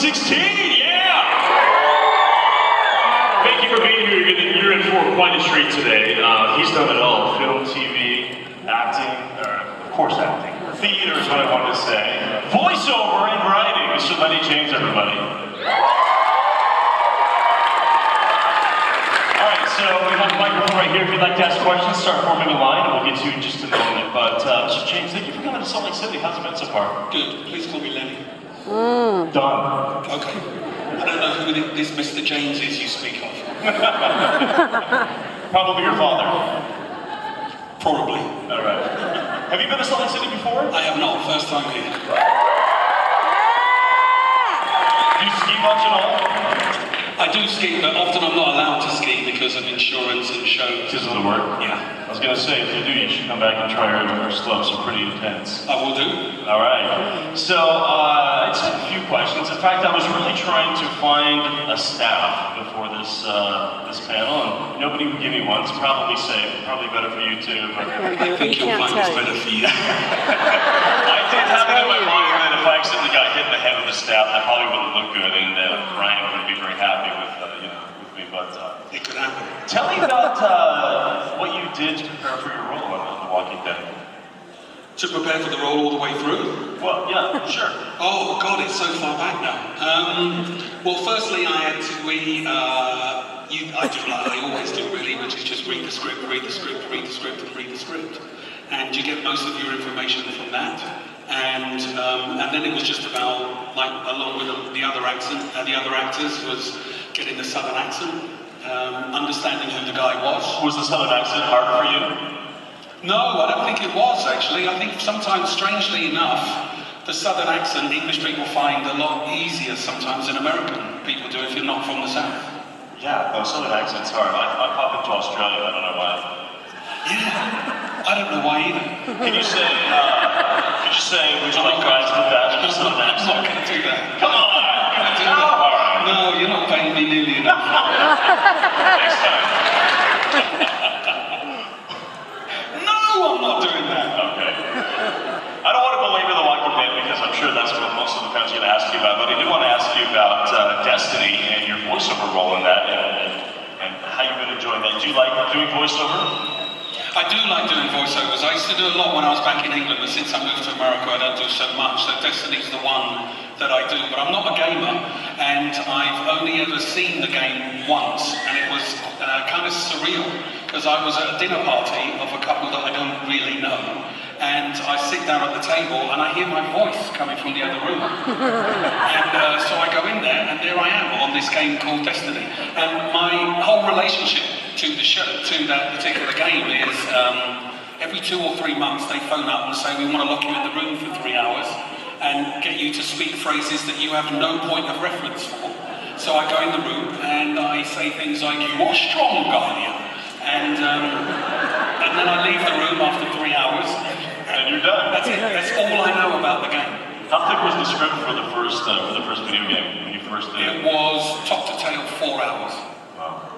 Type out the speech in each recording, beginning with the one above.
16, yeah! Thank you for being here. You're in for quite a treat today. He's done it all. Film, TV, acting, of course acting. Theater is what I wanted to say. Voiceover and writing. Mr. Lennie James, everybody. Alright, so we have a microphone right here. If you'd like to ask questions, start forming a line and we'll get to you in just a moment. But Mr. James, thank you for coming to Salt Lake City. How's it been so far? Good. Please call me Lennie. Done. Okay. I don't know who this Mr. James is you speak of. Probably your father. Probably. Alright. Have you been to Salt Lake City before? I have not. First time here. Do you ski much at all? I do ski, but often I'm not allowed to ski because of insurance and shows. Because of the work? Yeah. I was going to say, if you do, you should come back and try our slopes. Are pretty intense. I will do. All right. So, I just have a few questions. In fact, I was really trying to find a staff before this panel, and nobody would give me one. It's probably safe. Probably better for you too. But I think you'll find it's better for you. I did have it in my mind that if I accidentally got hit in the head with the staff, that probably wouldn't look good, and Ryan wouldn't be very happy with me. But it could happen. Tell me about what you did to prepare for your role on The Walking Dead. To prepare for the role all the way through? Well, yeah, sure. Oh God, it's so far back now. Well, firstly, I had to I do like I always do really, which is just read the script, and read the script. And you get most of your information from that. And then it was just about, like, along with the other actors, was getting the Southern accent, understanding who the guy was. Was the Southern accent hard for you? No, I don't think it was, actually. I think sometimes, strangely enough, the Southern accent English people find a lot easier sometimes than American people do if you're not from the South. Yeah, no, Southern accent's hard. I pop into Australia, I don't know why. Yeah, I don't know why either. Can you say, would you like fries with that? I'm not going to do that. Come on! No, you're not paying me nearly enough. Next time. No, I'm not doing that. Okay. I don't want to belabor The Walking Dead because I'm sure that's what most of the fans are going to ask you about, but I do want to ask you about Destiny and your voiceover role in that and how you've been enjoying that. Do you like doing voiceover? I do like doing voiceovers. I used to do a lot when I was back in England, but since I moved to America, I don't do so much. So Destiny's the one that I do, but I'm not a gamer, and I've only ever seen the game once, and it was kind of surreal, because I was at a dinner party of a couple that I don't really know, and I sit down at the table, and I hear my voice coming from the other room. And so I go in there, and there I am on this game called Destiny. And my whole relationship to the show, to that particular game is every 2 or 3 months they phone up and say, we want to lock you in the room for 3 hours and get you to speak phrases that you have no point of reference for. So I go in the room and I say things like, you are strong, Guardian. And then I leave the room after 3 hours. And you're done. That's it. That's all I know about the game. How thick was the script for the first video game when you first did it? It was top to tail 4 hours. Wow.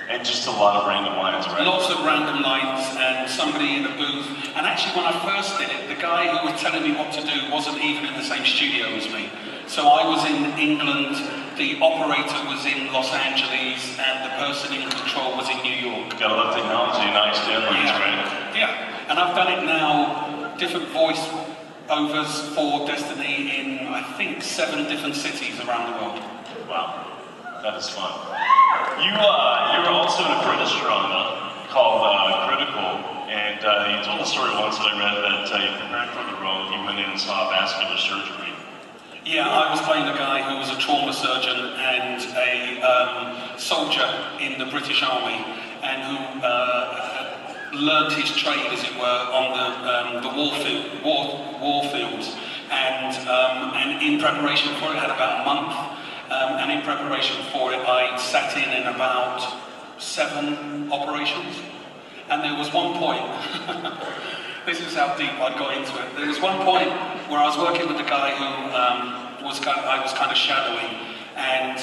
And just a lot of random lines, right? Lots of random lines and somebody in a booth. And actually when I first did it, the guy who was telling me what to do wasn't even in the same studio as me. So I was in England, the operator was in Los Angeles, and the person in control was in New York. Gotta love technology, nice deadlines, right? Yeah, and I've done it now, different voice overs for Destiny in, I think, 7 different cities around the world. Wow, that is fun. You're also in a British drama called Critical, and you told the story once that I read that you prepared for the role, you went in and saw vascular surgery. Yeah, I was playing a guy who was a trauma surgeon and a soldier in the British Army, and who learned his trade, as it were, on the war fields. And in preparation for it, had about a month. And in preparation for it, I sat in about 7 operations. And there was one point, this is how deep I got into it. There was one point where I was working with a guy who I was kind of shadowing, and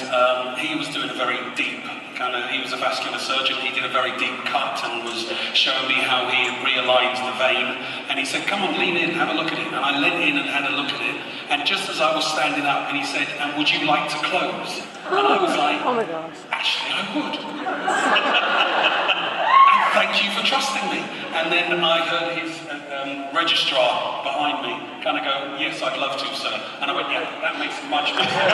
he was doing a very deep he was a vascular surgeon. He did a very deep cut and was showing me how he had realigned the vein. And he said, come on, lean in, have a look at it. And I leant in and had a look at it. And just as I was standing up, and he said, and would you like to close? And I was like, oh my gosh, actually I would. And thank you for trusting me. And then I heard his registrar behind me kind of go, yes, I'd love to, sir. And I went, yeah, that makes much more sense.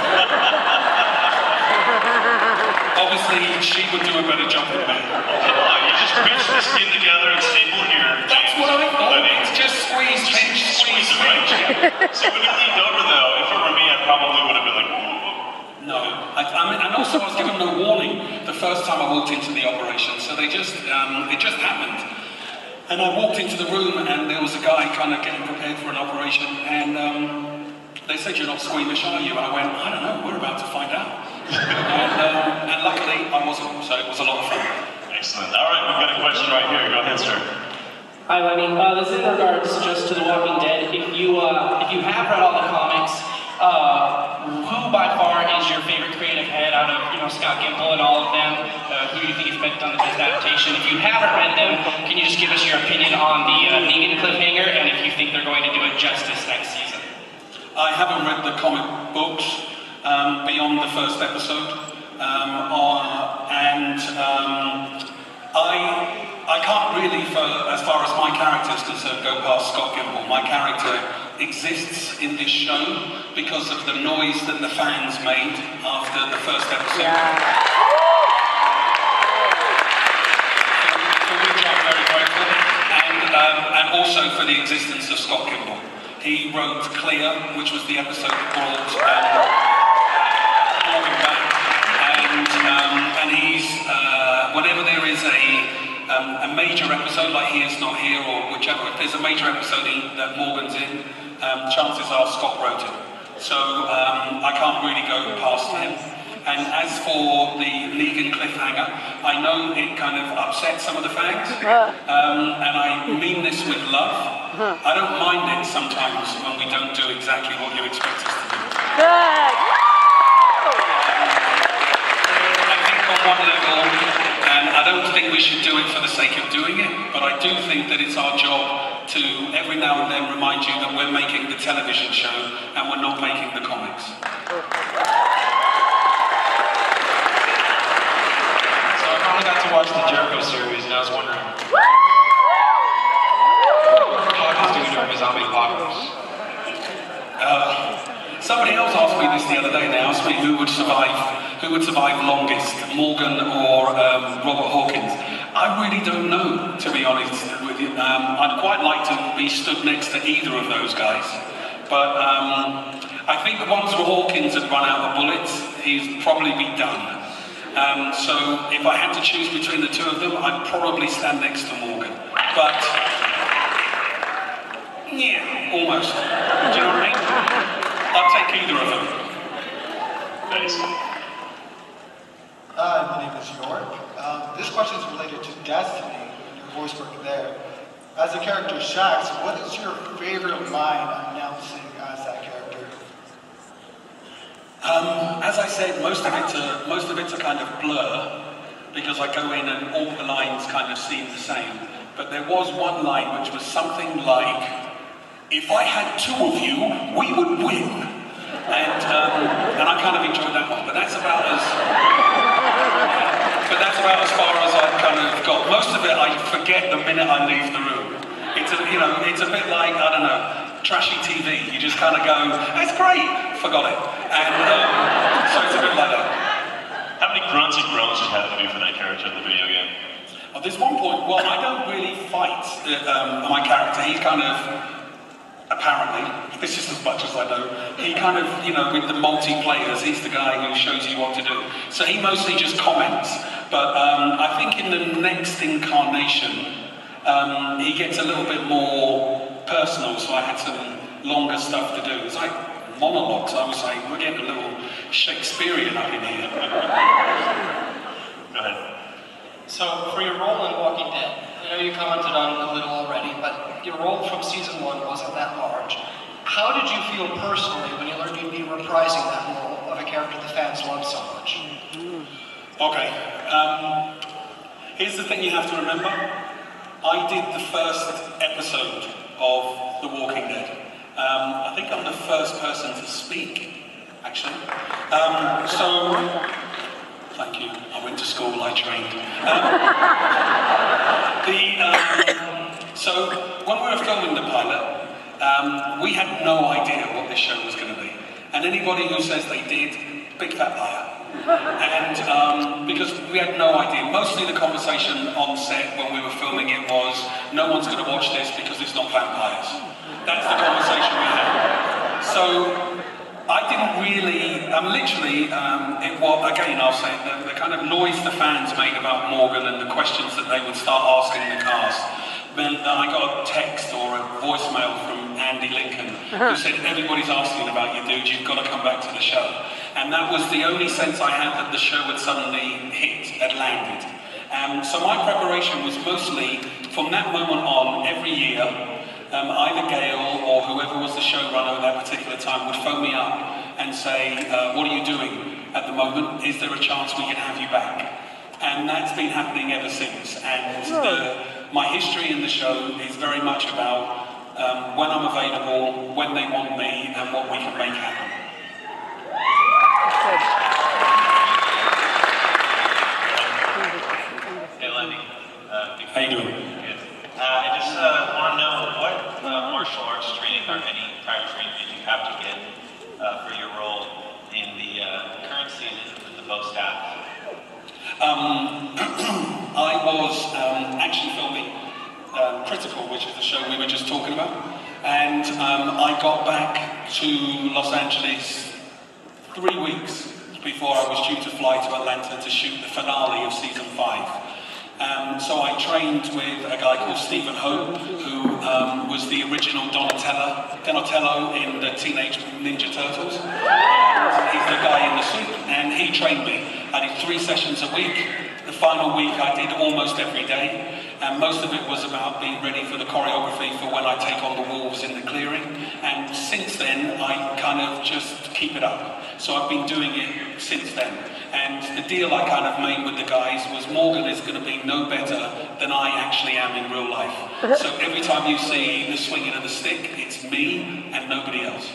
Obviously, she would do a better job than me. You just pinch the skin together and staple here. That's what I thought. It's just squeeze, pinch, squeeze, pinch. See, when you leaned over, though, if it were me, I probably would have been like, ooh. No, I mean, and also I was given no warning the first time I walked into the operation, so it just happened. And I walked into the room and there was a guy kind of getting prepared for an operation, and they said, you're not squeamish, are you? And I went, I don't know, we're about to find out. And luckily I wasn't, so it was a lot of fun. Excellent. All right, we've got a question right here. Go ahead, sir. Hi, Lennie. This is in regards just to The Walking Dead. If you have read all the comics, who by far is your favorite creative head out of Scott Gimple and all of them? Who do you think has been done the best adaptation? If you haven't read them, can you just give us your opinion on the Negan cliffhanger, and if you think they're going to do it justice next season? I haven't read the comic books beyond the first episode, I can't really, as far as my character is concerned, go past Scott Gimple. My character exists in this show because of the noise that the fans made after the first episode. Yeah. For which I'm very grateful, and also for the existence of Scott Gimple. He wrote Clear, which was the episode that brought Morgan back, and he's whenever there is a major episode like He Is Not Here or whichever, if there's a major episode that Morgan's in, chances are Scott wrote it. So I can't really go past him. And as for the Negan cliffhanger, I know it kind of upset some of the fans, and I mean this with love. I don't mind it sometimes when we don't do exactly what you expect us to do. I think on one level, I don't think we should do it for the sake of doing it, but I do think that it's our job to every now and then remind you that we're making the television show and we're not making the comics. I got to watch the Jericho series, and I was wondering what Robert Hawkins doing during the zombie apocalypse. Somebody else asked me this the other day. They asked me who would survive longest, Morgan or Robert Hawkins. I really don't know, to be honest with you. I'd quite like to be stood next to either of those guys, but I think once Hawkins had run out of bullets, he'd probably be done. So if I had to choose between the two of them, I'd probably stand next to Morgan. But, yeah, almost. Do you know what I mean? I'd take either of them. Thanks. Hi, my name is York. This question is related to Destiny and your voice work there. As the character Shax, what is your favorite line announcing as that character? As I said, most of it's a kind of blur, because I go in and all the lines kind of seem the same. But there was one line which was something like, "If I had two of you, we would win." And I kind of enjoyed that one. But that's about as far as I've kind of got. Most of it I forget the minute I leave the room. It's a bit like, I don't know, trashy TV. You just kind of go, "That's great," forgot it. And so it's a bit like that. How many grunts and groans did you have to do for that character in the video game? At this one point, well, I don't really fight my character. He's kind of, apparently, this is as much as I know, he kind of, with the multiplayers, he's the guy who shows you what to do. So he mostly just comments. But I think in the next incarnation, he gets a little bit more personal, so I had some longer stuff to do. It's like monologues. I was like, we're getting a little Shakespearean up in here. Go ahead. So, for your role in Walking Dead, I know you commented on it a little already, but your role from season 1 wasn't that large. How did you feel personally when you learned you'd be reprising that role of a character the fans love so much? Okay. Here's the thing you have to remember. I did the first episode of The Walking Dead. I think I'm the first person to speak, actually. Thank you. I went to school, I trained. So when we were filming the pilot, we had no idea what this show was going to be. And anybody who says they did, big fat liar. And because we had no idea, mostly the conversation on set when we were filming it was, no one's going to watch this because it's not vampires. That's the conversation we had. So I didn't really, again, I'll say, the kind of noise the fans made about Morgan and the questions that they would start asking the cast meant that I got a text or a voicemail from Andy Lincoln who said, everybody's asking about you, dude, you've got to come back to the show. And that was the only sense I had that the show had suddenly had landed. So my preparation was mostly, from that moment on, every year, either Gail or whoever was the showrunner at that particular time would phone me up and say, what are you doing at the moment? Is there a chance we can have you back? And that's been happening ever since. And my history in the show is very much about when I'm available, when they want me, and what we can make happen. Hey Lennie. How you doing? Good. I just want to know what martial arts training or any prior training did you have to get for your role in the current season with the Bo staff? I was actually filming Critical, which is the show we were just talking about, and I got back to Los Angeles 3 weeks before I was due to fly to Atlanta to shoot the finale of season 5. So I trained with a guy called Stephen Ho, who was the original Donatello in the Teenage Ninja Turtles. And he's the guy in the suit, and he trained me. I did 3 sessions a week. The final week I did almost every day, and most of it was about being ready for the choreography for when I take on the wolves in the clearing. And since then, I kind of just keep it up. So I've been doing it since then. And the deal I kind of made with the guys was Morgan is going to be no better than I actually am in real life. So every time you see the swinging of the stick, it's me and nobody else.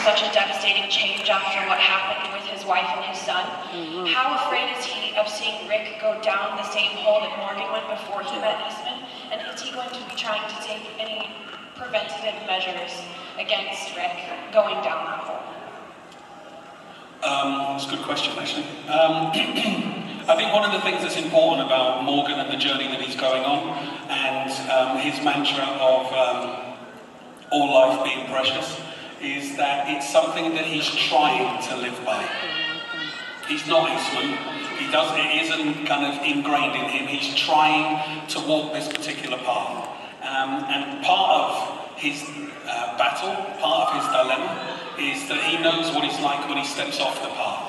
Such a devastating change after what happened with his wife and his son. How afraid is he of seeing Rick go down the same hole that Morgan went before he met Eastman? And is he going to be trying to take any preventative measures against Rick going down that hole? That's a good question, actually. I think one of the things that's important about Morgan and the journey that he's going on, and his mantra of all life being precious, is that it's something that he's trying to live by. He's not Eastman. It isn't kind of ingrained in him. He's trying to walk this particular path. And part of his battle, part of his dilemma, is that he knows what it's like when he steps off the path.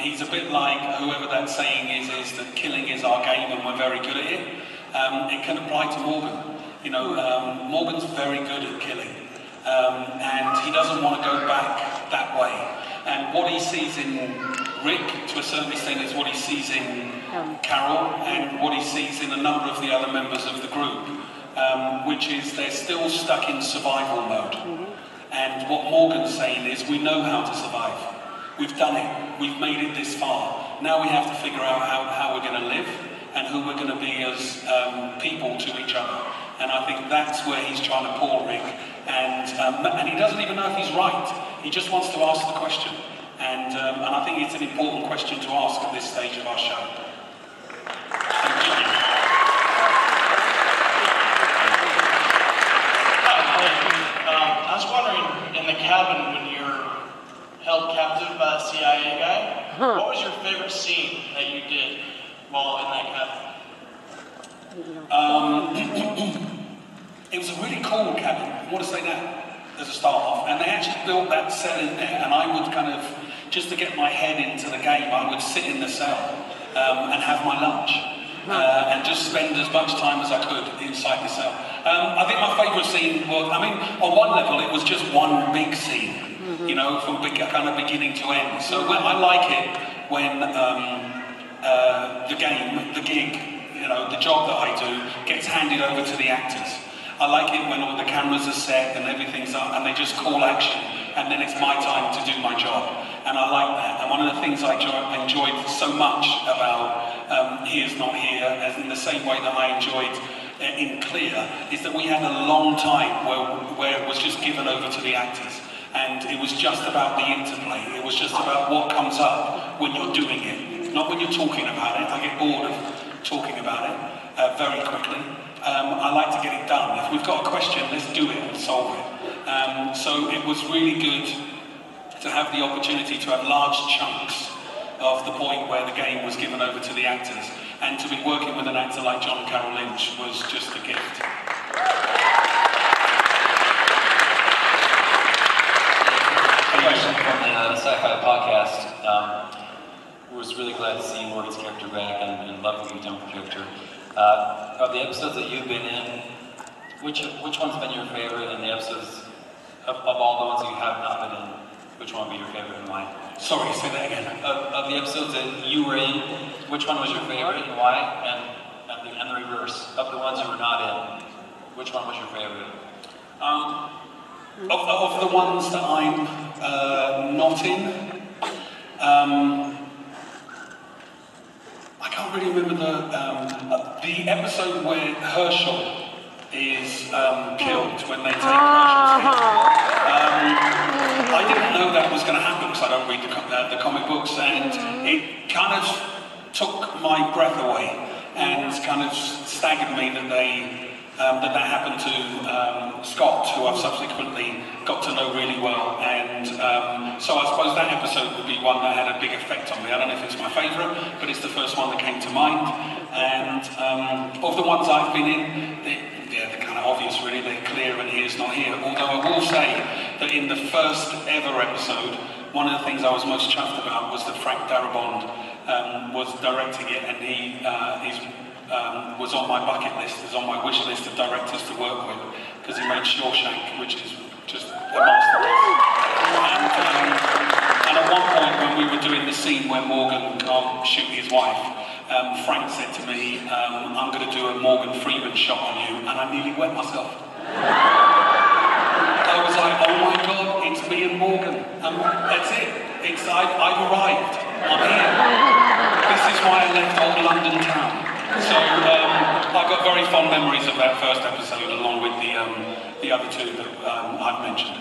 He's a bit like whoever that saying is that killing is our game and we're very good at it. It can apply to Morgan. You know, Morgan's very good at killing. And he doesn't want to go back that way. And what he sees in Rick, to a certain extent, is what he sees in Carol and what he sees in a number of the other members of the group, which is they're still stuck in survival mode. And what Morgan's saying is, we know how to survive. We've done it. We've made it this far. Now we have to figure out how we're going to live and who we're going to be as people to each other. And I think that's where he's trying to pull Rick. And he doesn't even know if he's right. He just wants to ask the question. And I think it's an important question to ask at this stage of our show. Thank you. I was wondering, in the cabin when you're held captive by a CIA guy, what was your favorite scene that you did while in that cabin? It was a really cool cabin, I want to say that as a start off. And they actually built that cell in there, and I would kind of, just to get my head into the game, I would sit in the cell and have my lunch. and just spend as much time as I could inside the cell. I think my favourite scene was, I mean, on one level it was just one big scene, you know, from kind of beginning to end. So I like it when the gig, you know, the job that I do gets handed over to the actors. I like it when all the cameras are set and everything's up and they just call action, and then it's my time to do my job. And I like that. And one of the things I enjoyed so much about Here's Not Here, as in the same way that I enjoyed in Clear, is that we had a long time where it was just given over to the actors. And it was just about the interplay. It was just about what comes up when you're doing it, not when you're talking about it. I get bored of talking about it very quickly. I like to get it done. If we've got a question, let's do it and solve it. So it was really good to have the opportunity to have large chunks of the point where the game was given over to the actors, and to be working with an actor like John Carroll Lynch was just a gift. Question from the Sci-Fi podcast. Was really glad to see Morgan's character back, and love what you've done with the character. Of the episodes that you've been in, which one's been your favorite? And the episodes of all the ones you have not been in, which one would be your favorite and why? Sorry, say that again. Of the episodes that you were in, which one was your favorite and why? And the reverse, of the ones you were not in, which one was your favorite? Of the ones that I'm not in, I can't really remember the episode where Herschel is killed, when they take Herschel's head. I didn't know that was going to happen because I don't read the comic books, and it kind of took my breath away and kind of staggered me that that happened to Scott, who I've subsequently got to know really well, and so I suppose that episode would be one that had a big effect on me. I don't know if it's my favourite, but it's the first one that came to mind. And of the ones I've been in, they're kind of obvious really, they're Clear and Here's Not Here, although I will say that in the first ever episode, one of the things I was most chuffed about was that Frank Darabont was directing it, and he was on my bucket list, is on my wish list of directors to work with, because he made Shawshank, which is just a masterpiece. And at one point when we were doing the scene where Morgan can't shoot his wife, Frank said to me, I'm going to do a Morgan Freeman shot on you, and I nearly wet myself. I was like, oh my God, it's me and Morgan. That's it. I've arrived. I'm here. This is why I left old London town. So I've got very fond memories of that first episode, along with the other two that I've mentioned.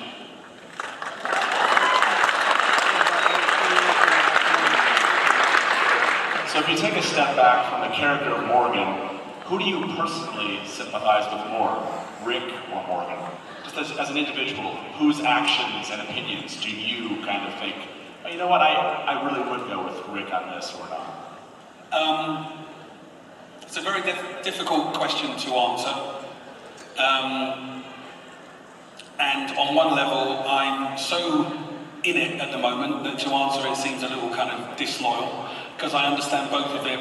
So if you take a step back from the character of Morgan, who do you personally sympathize with more, Rick or Morgan? Just as an individual, whose actions and opinions do you kind of think, oh, you know what, I really would go with Rick on this or not? It's a very difficult question to answer. And on one level, I'm so in it at the moment that to answer it seems a little kind of disloyal, because I understand both of their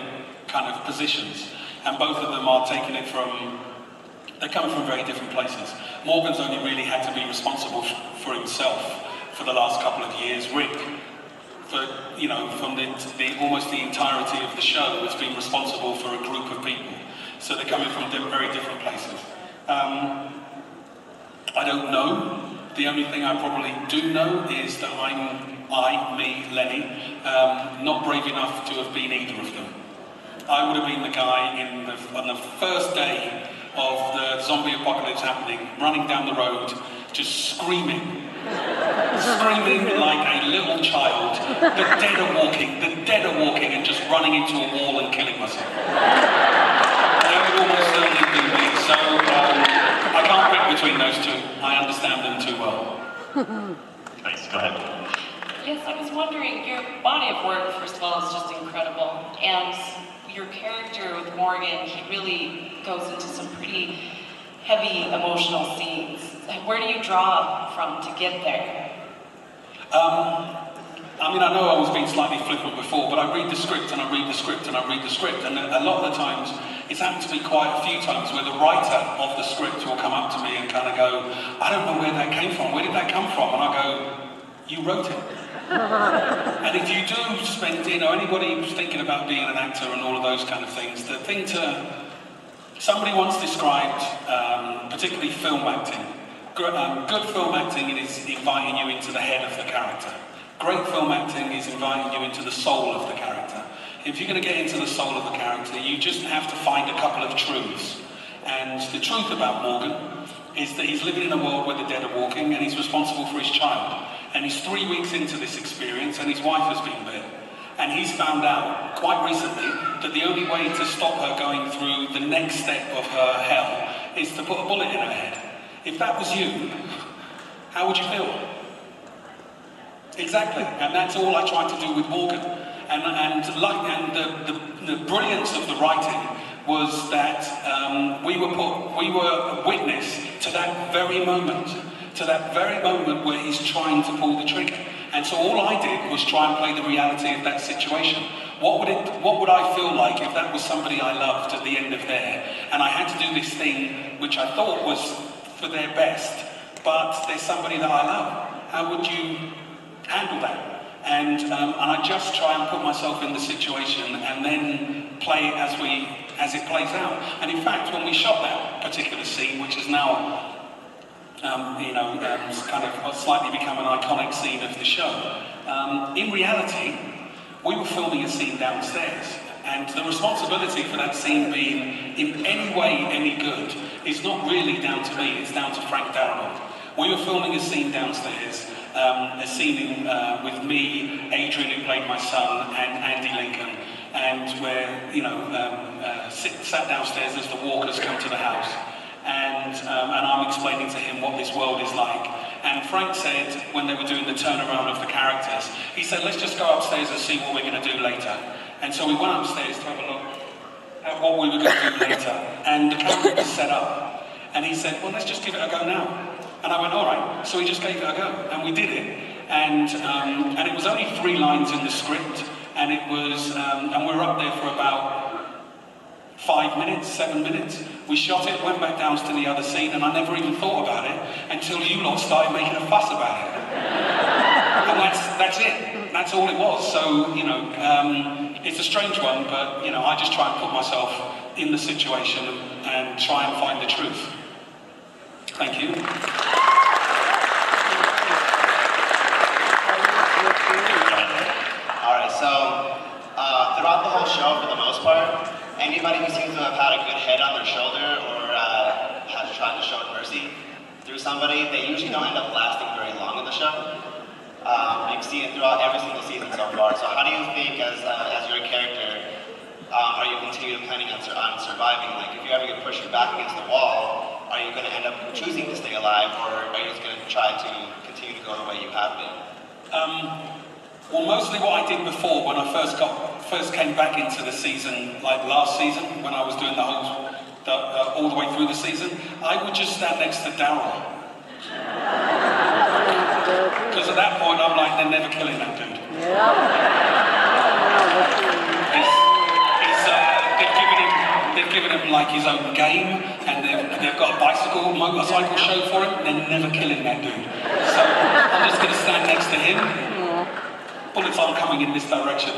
kind of positions, and both of them are taking it from, they're coming from very different places. Morgan's only really had to be responsible for himself for the last couple of years. Rick, for, you know, from the almost the entirety of the show, has been responsible for a group of people. So they're coming from very different places. I don't know. The only thing I probably do know is that me, Lennie, not brave enough to have been either of them. I would have been the guy on the first day of the zombie apocalypse happening, running down the road, just screaming like a little child. The dead are walking, and just running into a wall and killing myself. That would almost certainly be me. So I can't pick between those two. I understand them too well. Thanks, go ahead. Yes, I was wondering, your body of work, first of all, is just incredible. And your character with Morgan, he really goes into some pretty heavy emotional scenes. Where do you draw from to get there? I mean, I know I was being slightly flippant before, but I read the script and I read the script and I read the script, and a lot of the times, it's happened to me quite a few times where the writer of the script will come up to me and kind of go, I don't know where that came from, where did that come from? And I go, you wrote it. And if you do spend, you know, anybody who's thinking about being an actor and all of those kind of things, the thing to, somebody once described, particularly film acting, good film acting is inviting you into the head of the character. Great film acting is inviting you into the soul of the character. If you're going to get into the soul of the character, you just have to find a couple of truths. And the truth about Morgan is that he's living in a world where the dead are walking and he's responsible for his child. And he's 3 weeks into this experience and his wife has been there. And he's found out, quite recently, that the only way to stop her going through the next step of her hell is to put a bullet in her head. If that was you, how would you feel? Exactly, and that's all I tried to do with Morgan. And the brilliance of the writing was that we were a witness to that very moment where he's trying to pull the trigger. And so all I did was try and play the reality of that situation. What would I feel like if that was somebody I loved at the end of there, and I had to do this thing which I thought was for their best, but there's somebody that I love. How would you handle that? And I just try and put myself in the situation and then play it as it plays out. And in fact, when we shot that particular scene, which is now kind of slightly become an iconic scene of the show, in reality, we were filming a scene downstairs. And the responsibility for that scene being in any way any good is not really down to me, it's down to Frank Darabont. We were filming a scene downstairs, a scene with me, Adrian, who played my son, and Andy Lincoln, and where, sat downstairs as the walkers come to the house. And I'm explaining to him what this world is like. And Frank said, when they were doing the turnaround of the characters, he said, let's just go upstairs and see what we're going to do later. And so we went upstairs to have a look at what we were going to do later. And the camera was set up. And he said, well, let's just give it a go now. And I went, all right. So we just gave it a go. And we did it. And it was only 3 lines in the script. And it was, and we were up there for about 5 minutes, 7 minutes. We shot it, went back down to the other scene, and I never even thought about it until you lot started making a fuss about it. And that's it. That's all it was. So, it's a strange one, but, I just try and put myself in the situation and try and find the truth. Thank you. All right, so throughout the whole show, for the most part, anybody who seems to have had a good head on their shoulder or has tried to show mercy through somebody, they usually don't end up lasting very long in the show. You've seen it throughout every single season so far. So how do you think, as your character, are you continuing planning on surviving? Like, if you ever get pushed back against the wall, are you going to end up choosing to stay alive, or are you just going to try to continue to go the way you have been? Well, mostly what I did before, when I first came back into the season, like last season, when I was doing all the way through the season, I would just stand next to Daryl. Because at that point, I'm like, they're never killing that dude. They've given him like his own game, and they've got a motorcycle show for him. They're never killing that dude. So I'm just going to stand next to him. Bullets aren't coming in this direction. A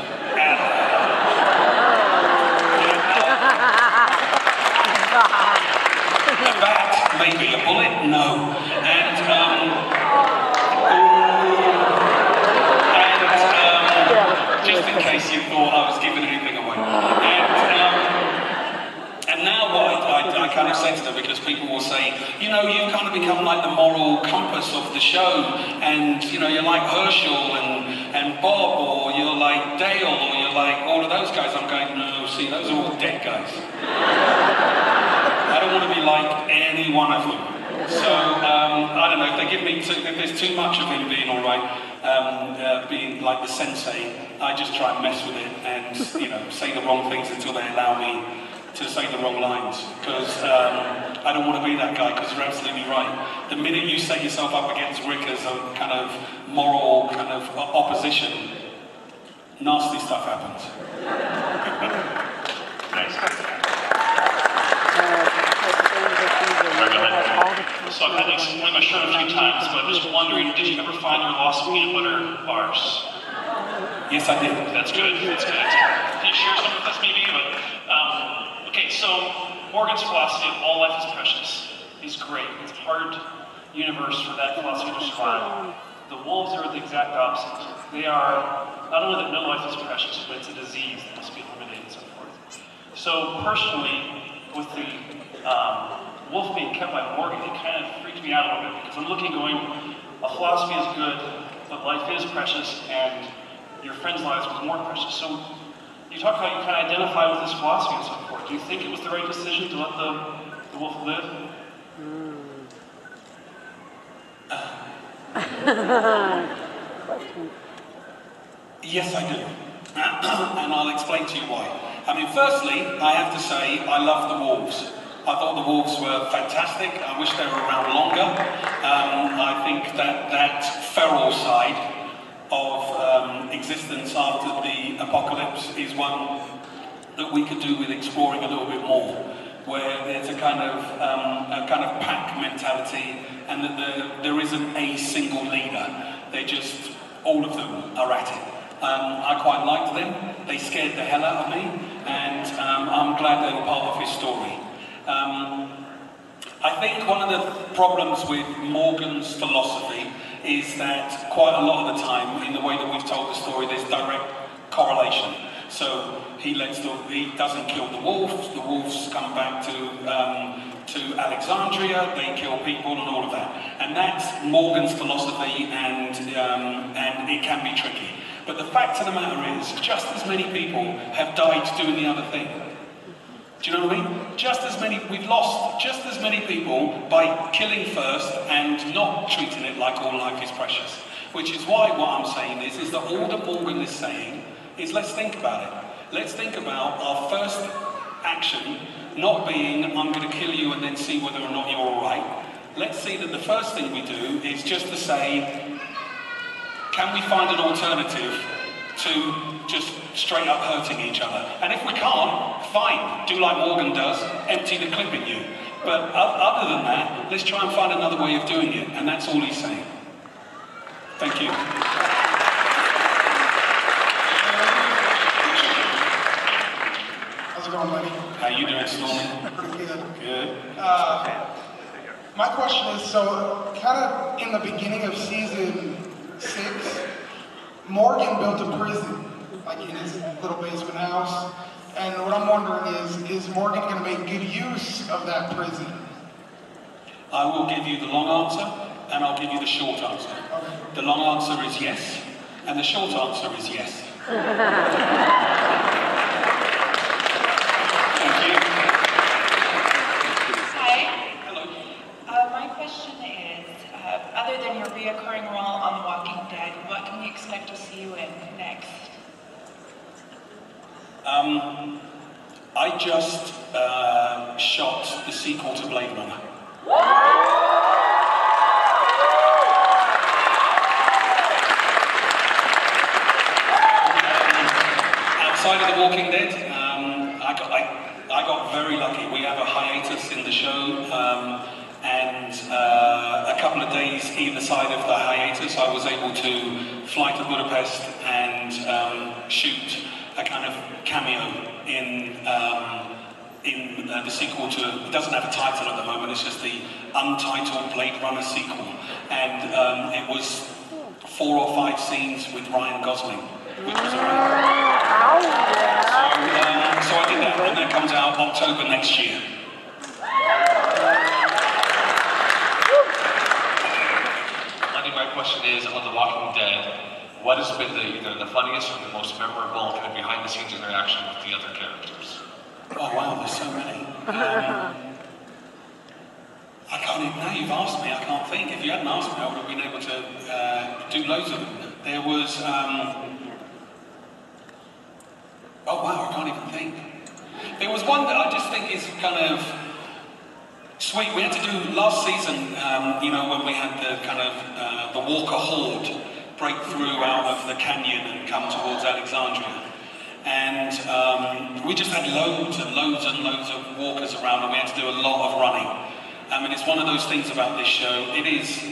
bat, maybe. A bullet, no. And just in case you thought I was giving anything away. And now what I kind of say to them, because people will say, you've kind of become like the moral compass of the show, and you're like Herschel and Bob, or you're like Dale, or you're like all of those guys. I'm going, no, see, those are all dead guys. I don't want to be like any one of them. So, I don't know, if there's too much of him being all right, being like the sensei, I just try and mess with it and, say the wrong things until they allow me to say the wrong lines, because I don't want to be that guy, because you're absolutely right. The minute you set yourself up against Rick as a kind of moral kind of opposition, nasty stuff happens. Thanks. So I've had to explain my shirt a few times, but I'm just wondering, did you ever find your lost peanut butter bars? Yes, I did. That's good. That's good. Can you share some with us, maybe? But okay, so Morgan's philosophy of all life is precious is great. It's a hard universe for that philosophy to survive. The wolves are the exact opposite. They are not only that no life is precious, but it's a disease that must be eliminated and so forth. So personally, with the wolf being kept by Morgan, it kind of freaked me out a little bit, because I'm looking going, a philosophy is good, but life is precious, and your friends' lives was more precious. So you talk about you kind of identify with this philosophy and so forth. Do you think it was the right decision to let the wolf live? Yes, I do. And I'll explain to you why. I mean, firstly, I have to say, I love the wolves. I thought the wolves were fantastic. I wish they were around longer. I think that feral side of existence after the apocalypse is one that we could do with exploring a little bit more, where there's a kind of pack mentality, and that there isn't a single leader. They're just, all of them are at it. I quite liked them. They scared the hell out of me, and I'm glad they were part of his story. I think one of the problems with Morgan's philosophy is that quite a lot of the time, in the way that we've told the story, there's direct correlation. So he doesn't kill the wolves come back to Alexandria, they kill people and all of that. And that's Morgan's philosophy, and it can be tricky. But the fact of the matter is, just as many people have died doing the other thing. Do you know what I mean? We've lost just as many people by killing first and not treating it like all life is precious. Which is why what I'm saying is that all that Morgan is saying is, let's think about it. Let's think about our first action not being, I'm going to kill you and then see whether or not you're all right. Let's see that the first thing we do is just to say, can we find an alternative to just straight up hurting each other? And if we can't, fine, do like Morgan does, empty the clip at you. But other than that, let's try and find another way of doing it, and that's all he's saying. Thank you. How's it going, Lennie? How you doing, Stormy? Pretty good. Good. My question is, so kind of in the beginning of season 6, Morgan built a prison, like in his little basement house. And what I'm wondering is Morgan going to make good use of that prison? I will give you the long answer, and I'll give you the short answer. Okay. The long answer is yes, and the short answer is yes. Thank you. Hi. Hello. My question is, other than your reoccurring role on The Walking Dead, what can we expect to see you in next? I just shot the sequel to Blade Runner. Outside of The Walking Dead, I got very lucky. We have a hiatus in the show, and a couple of days either side of the hiatus, I was able to fly to Budapest and shoot a kind of cameo in the sequel to, it doesn't have a title at the moment, it's just the untitled Blade Runner sequel. And it was 4 or 5 scenes with Ryan Gosling, which was amazing. So I did that, and that comes out October next year. Lennie, my question is, on The Walking Dead, what has been either the funniest or the most memorable kind of behind-the-scenes interaction with the other characters? Oh wow, there's so many. I can't even, now you've asked me, I can't think. If you hadn't asked me, I would have been able to do loads of them. There was, oh wow, I can't even think. There was one that I just is kind of sweet. We had to do last season, you know, when we had the kind of the Walker horde break through out of the canyon and come towards Alexandria. And we just had loads and loads and loads of walkers around, and we had to do a lot of running. I mean, it's one of those things about this show. It is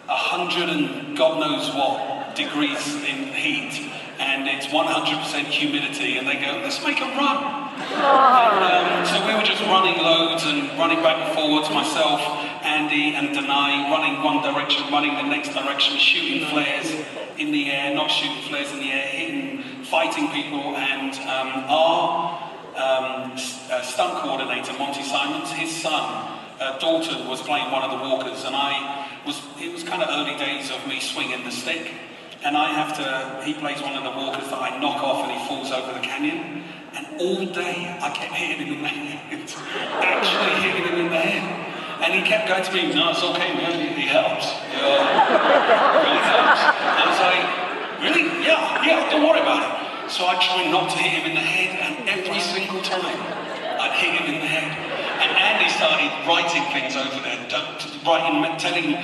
100 and God knows what degrees in heat, and it's 100% humidity, and they go, let's make them run. And, so we were just running loads and running back and forwards, myself, Andy and Denai, running one direction, running the next direction, shooting flares in the air, not shooting flares in the air, hitting, fighting people, and our stunt coordinator, Monty Simons, his son, Dalton, was playing one of the walkers, and it was kind of early days of me swinging the stick, and he plays one of the walkers that I knock off and he falls over the canyon, and all day I kept hitting him in the head, actually hitting him in the head, and he kept going to me, no, it's okay man, he helps, really helps. And I was like, really? Yeah, don't worry about it. So I try not to hit him in the head, and every single time I'd hit him in the head. And Andy started writing things over there, telling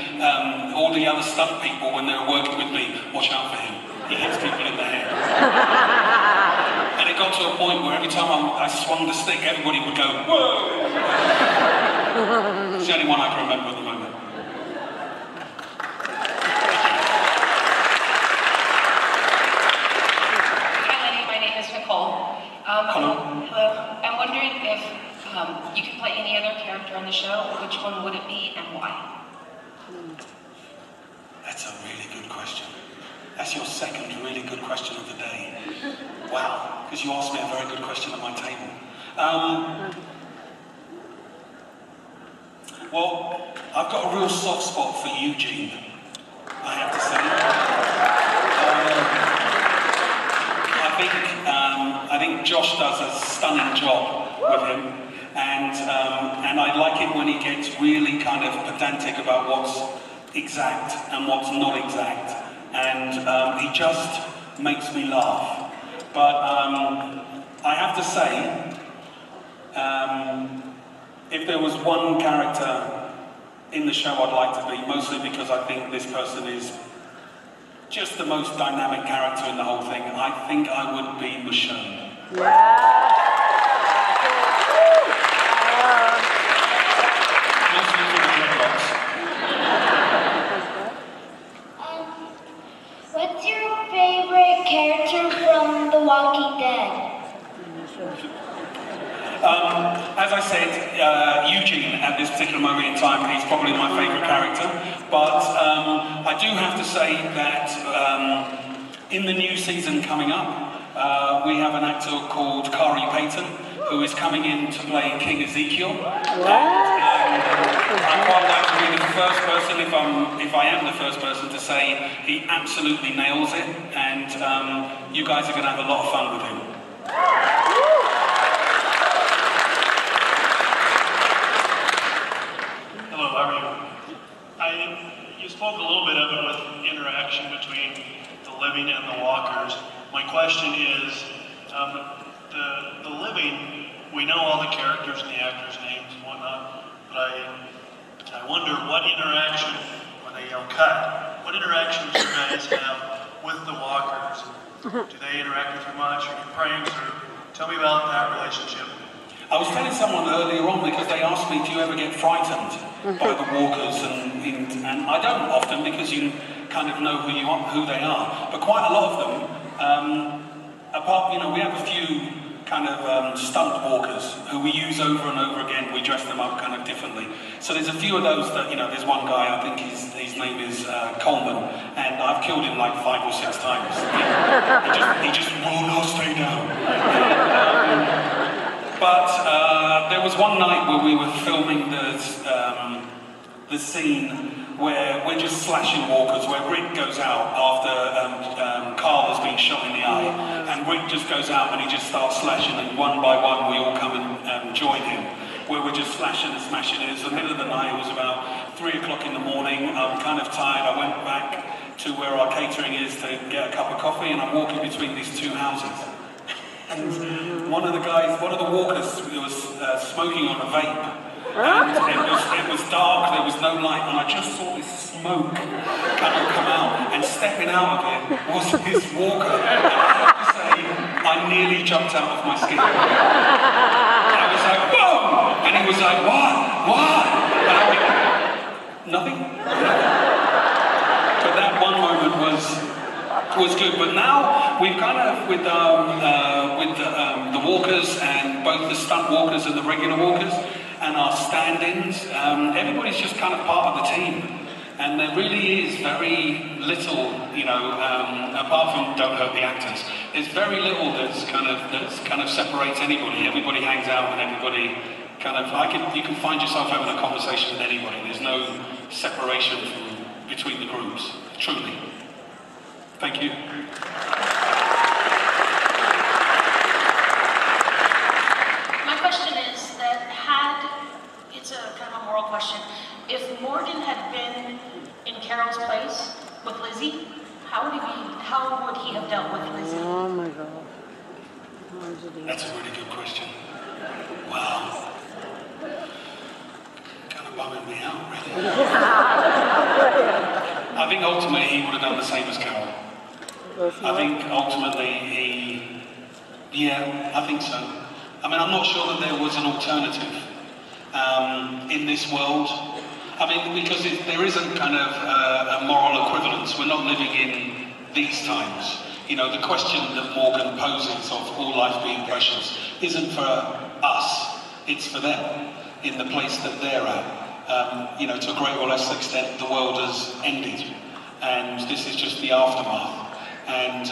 all the other stunt people when they were working with me, watch out for him, he hits people in the head. And it got to a point where every time I swung the stick, everybody would go, whoa! It's the only one I can remember at the moment. Hello. I'm wondering if you could play any other character on the show. Which one would it be and why? That's a really good question. That's your second really good question of the day. Wow, because you asked me a very good question at my table. Well, I've got a real soft spot for Eugene, I have to say. I think Josh does a stunning job with him, and I like it when he gets really kind of pedantic about what's exact and what's not exact, and he just makes me laugh. But I have to say, if there was one character in the show I'd like to be, mostly because I think this person is just the most dynamic character in the whole thing, I think I would be Michonne. Mostly for the dreadlocks. What's your favorite character from The Walking Dead? As I said, Eugene at this particular moment in time, he's probably my favourite character, but I do have to say that in the new season coming up, we have an actor called Kari Payton, who is coming in to play King Ezekiel. And I'd quite like to be the first person, if I am the first person, to say he absolutely nails it, and you guys are going to have a lot of fun with him. Hello, how are you? You spoke a little bit of it with interaction between the living and the walkers. My question is, the living, we know all the characters and the actors' names and whatnot, but I wonder what interaction, when they yell cut, what interactions you guys have with the walkers? Do they interact with you much, or pranks, or tell me about that relationship? I was telling someone earlier on, because they asked me, do you ever get frightened by the walkers? And I don't often, because you kind of know who they are. But quite a lot of them, we have a few kind of stunt walkers who we use over and over again. We dress them up kind of differently. So there's a few of those that, there's one guy, I think his name is Coleman, and I've killed him like 5 or 6 times. He just will not stay down. But there was one night where we were filming the scene where we're just slashing walkers, where Rick goes out after Carl has been shot in the eye, and Rick just goes out and he just starts slashing, and one by one we all come and join him, where we're just slashing and smashing. It was the middle of the night, it was about 3 o'clock in the morning. I'm kind of tired. I went back to where our catering is to get a cup of coffee, and I'm walking between these 2 houses. And and one of the walkers was smoking on a vape, and it was dark, there was no light, and I just saw this smoke kind of come out, and stepping out of it was this walker, and I have to say, I nearly jumped out of my skin. I was like, whoa! And he was like, what? And I went, nothing. But that one moment was good. But now we've kind of with the walkers, and both the stunt walkers and the regular walkers, and our stand-ins, everybody's just kind of part of the team. And there really is very little, apart from don't hurt the actors, there's very little that's kind of separates anybody. Everybody hangs out and everybody you can find yourself having a conversation with anybody. There's no separation between the groups, truly. Thank you. My question is that it's a kind of a moral question. If Morgan had been in Carol's place with Lizzie, how would he have dealt with Lizzie? Oh my God. That's a really good question. Wow. Kind of bumming me out, really. I think ultimately he would have done the same as Carol. I think ultimately I think so. I mean, I'm not sure that there was an alternative in this world. I mean, because there isn't kind of a moral equivalence. We're not living in these times. The question that Morgan poses of all life being precious isn't for us, it's for them, in the place that they're at. To a great or less extent, the world has ended, and this is just the aftermath. And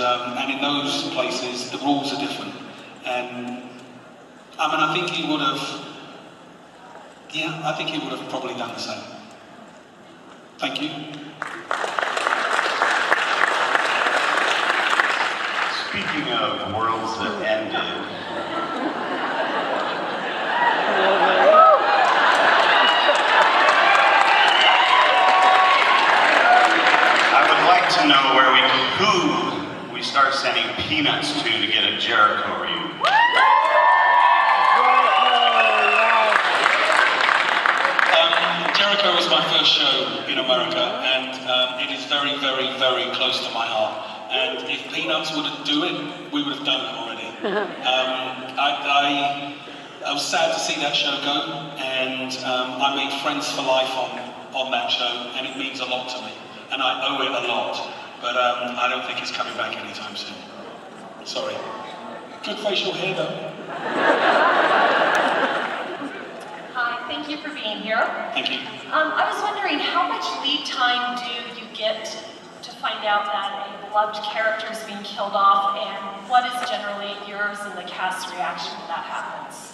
in those places, the rules are different. And I think he would have. Yeah, I think he would have probably done the same. Thank you. Speaking of worlds that ended, I would like to know who we start sending peanuts to get a Jericho reunion. Jericho was my first show in America, and it is very, very, very close to my heart. And if Peanuts wouldn't do it, we would have done it already. I was sad to see that show go, and I made friends for life on that show, and it means a lot to me. And I owe it a lot, but I don't think it's coming back anytime soon. Sorry. Good facial hair, though. Hi, thank you for being here. Thank you. I was wondering, how much lead time do you get to find out that a beloved character is being killed off, and what is generally yours and the cast's reaction when that happens?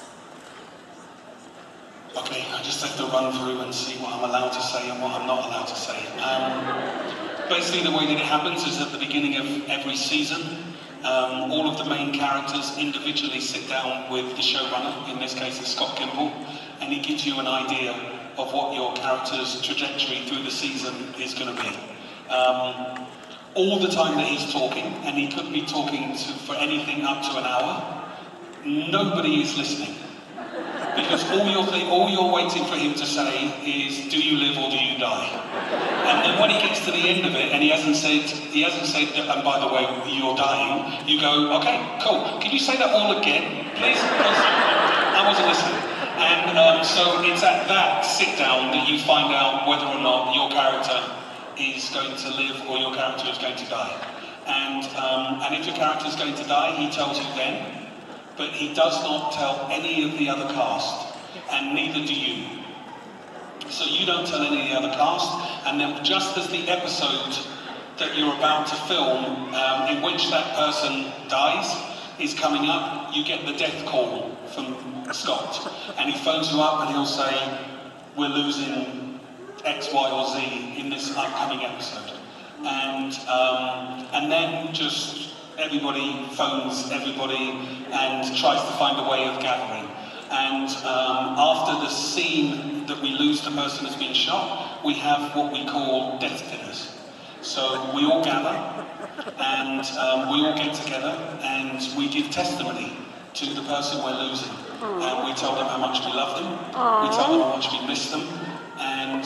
Okay, I just have to run through and see what I'm allowed to say and what I'm not allowed to say. Basically, the way that it happens is at the beginning of every season, all of the main characters individually sit down with the showrunner, in this case it's Scott Gimple, and he gives you an idea of what your character's trajectory through the season is going to be. All the time that he's talking, and he could be talking for anything up to an hour, nobody is listening. Because all you're waiting for him to say is, do you live or do you die? And then when he gets to the end of it, and he hasn't said, and by the way, you're dying, you go, okay, cool. Can you say that all again, please? Because I wasn't listening. And so it's at that sit down that you find out whether or not your character is going to live or your character is going to die. And if your character is going to die, he tells you then. But he does not tell any of the other cast, and neither do you. So you don't tell any of the other cast, and then just as the episode that you're about to film, in which that person dies, is coming up, you get the death call from Scott. And he phones you up and he'll say, we're losing X, Y, or Z in this upcoming episode. And then just everybody phones everybody and tries to find a way of gathering. And after the scene that we lose the person that's been shot, we have what we call death dinners. So we all gather and we all get together and we give testimony to the person we're losing. And we tell them how much we love them, we tell them how much we miss them, and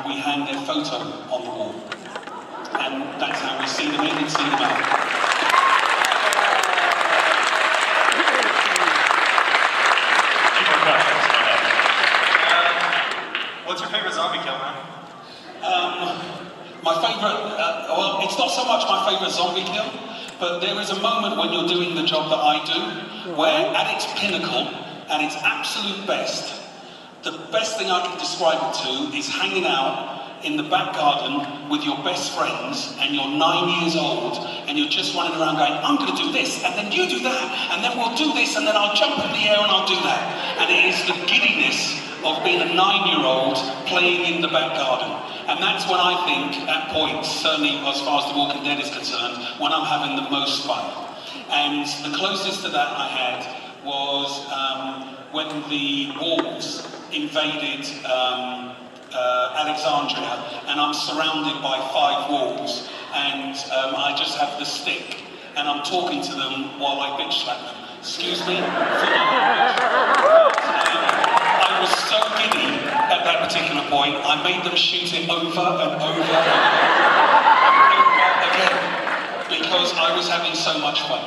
we hang their photo on the wall. And that's how we see them in and see them out. What's your favorite zombie kill, man? My favourite, well, it's not so much my favourite zombie kill, but there is a moment when you're doing the job that I do, where at its pinnacle, and its absolute best, the best thing I can describe it to is hanging out in the back garden with your best friends, and you're 9 years old, and you're just running around going, I'm going to do this, and then you do that, and then we'll do this, and then I'll jump in the air and I'll do that. And it is the giddiness of being a 9-year-old playing in the back garden. And that's when I think, at points, certainly as far as The Walking Dead is concerned, when I'm having the most fun. And the closest to that I had was when the wolves invaded Alexandria, and I'm surrounded by 5 wolves, and I just have the stick, and I'm talking to them while I bitch slap them. Excuse me? I was so giddy at that particular point, I made them shoot it over and over again, because I was having so much fun.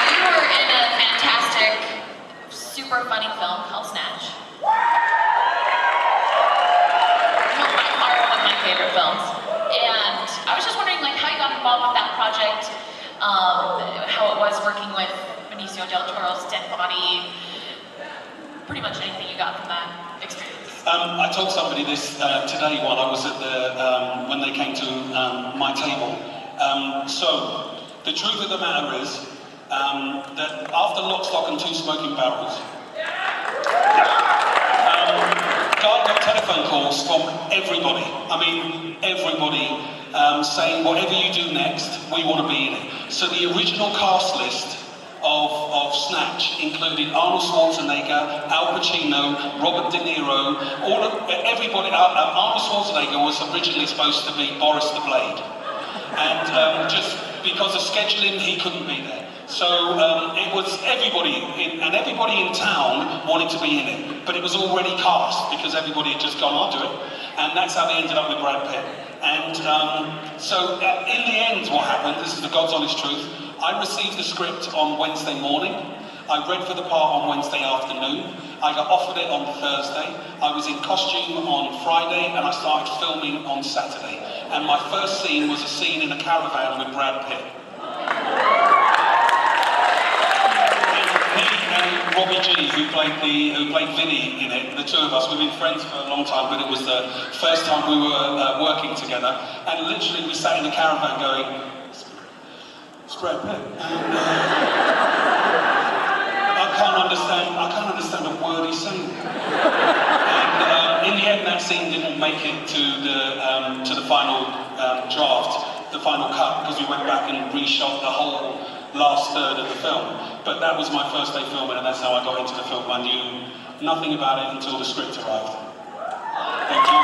You were in a fantastic, super funny film called Snatch. By far one of my favorite films. And I was just wondering, like, how you got involved with that project, how it was working with Benicio del Toro's Dead Body, pretty much anything you got from that experience. I told somebody this today while I was at the, when they came to my table. So, the truth of the matter is that after Lock, Stock and Two Smoking Barrels, God got telephone calls from everybody. I mean, everybody saying, whatever you do next, we want to be in it. So the original cast list of Snatch included Arnold Schwarzenegger, Al Pacino, Robert De Niro, everybody. Arnold Schwarzenegger was originally supposed to be Boris the Blade. And just because of scheduling, he couldn't be there. So it was everybody, and everybody in town wanted to be in it, but it was already cast because everybody had just gone on to it, and that's how they ended up with Brad Pitt. And so in the end, what happened, this is the God's honest truth, I received the script on Wednesday morning, I read for the part on Wednesday afternoon, I got offered it on Thursday, I was in costume on Friday, and I started filming on Saturday. And my first scene was a scene in a caravan with Brad Pitt. And Robbie G, who played Vinny in it, the two of us, we've been friends for a long time, but it was the first time we were working together, and literally we sat in the caravan going, it's Brad Pitt. And I can't understand a word he's saying. And in the end, that scene didn't make it to the final draft, the final cut, because we went back and reshot the whole last third of the film. But that was my first day filming, and that's how I got into the film. I knew nothing about it until the script arrived. Thank you.